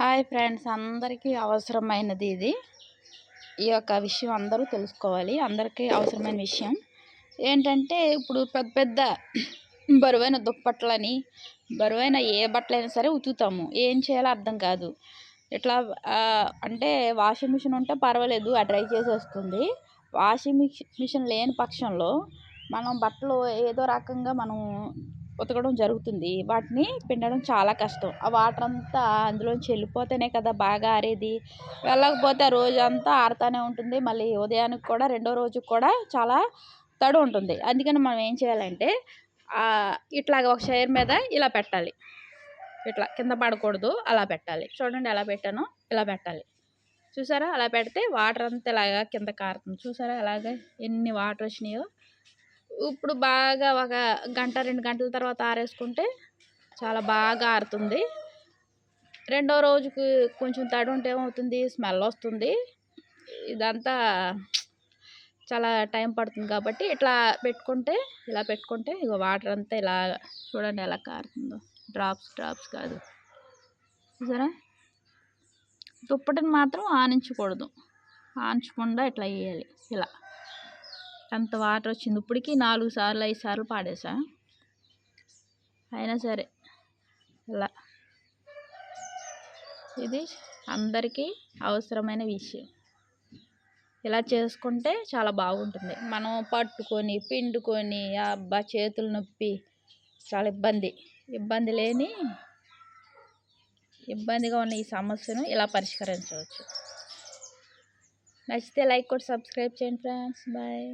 Hi friends, అందరికీ అవసరమైనది ఇది. ఈ యొక్క విషయం అందరూ తెలుసుకోవాలి. అందరికీ అవసరమైన విషయం ఏంటంటే, ఇప్పుడు పెద్ద పెద్ద బరువైన దుప్పట్లని, బరువైన ఏ బట్టలైనా సరే ఉతుకుతాము. ఏం చేయాలో అర్థం కాదు. ఇట్లా అంటే వాషింగ్ మిషన్ ఉంటే పర్వాలేదు, ఆ డ్రై చేసేస్తుంది. వాషింగ్ మిషన్ లేని పక్షంలో మనం బట్టలు ఏదో రకంగా మనం ఉతకడం జరుగుతుంది. వాటిని పిండడం చాలా కష్టం. ఆ వాటర్ అంతా అందులోంచి వెళ్ళిపోతేనే కదా బాగా ఆరేది. వెళ్ళకపోతే రోజంతా ఆరుతూనే ఉంటుంది. మళ్ళీ ఉదయానికి కూడా రెండో రోజుకి కూడా చాలా తడి ఉంటుంది. అందుకని మనం ఏం చేయాలంటే ఇట్లాగ ఒక చైర్ మీద ఇలా పెట్టాలి. ఇట్లా కింద పడకూడదు, అలా పెట్టాలి. చూడండి ఎలా పెట్టానో, ఇలా పెట్టాలి. చూసారా? అలా పెడితే వాటర్ అంతా ఇలాగా కింద కారుతుంది. చూసారా ఎలాగ ఎన్ని వాటర్ వచ్చినాయో. ఇప్పుడు బాగా ఒక గంట 2 గంటల తర్వాత ఆరేసుకుంటే చాలా బాగా ఆరుతుంది. రెండో రోజుకి కొంచెం తడి ఉంటే ఏమవుతుంది, స్మెల్ వస్తుంది. ఇదంతా చాలా టైం పడుతుంది కాబట్టి ఇలా పెట్టుకుంటే ఇగో వాటర్ అంతా ఇలా చూడండి ఎలా కారుతుందో. డ్రాప్స్ కాదు. చూసారా? దుప్పటిని మాత్రం ఆనించకూడదు. ఆనించకుండా ఇట్లా వేయాలి. ఇలా ఎంత వాటర్ వచ్చింది. ఇప్పటికి 4 సార్లు 5 సార్లు పాడేసా. అయినా సరే ఇలా ఇది అందరికీ అవసరమైన విషయం. ఇలా చేసుకుంటే చాలా బాగుంటుంది. మనం పట్టుకొని పిండుకొని అబ్బా చేతులు నొప్పి చాలా ఇబ్బందిగా ఉన్న ఈ సమస్యను ఇలా పరిష్కరించవచ్చు. నచ్చితే లైక్ కొట్టి సబ్స్క్రైబ్ చేయండి ఫ్రెండ్స్. బాయ్.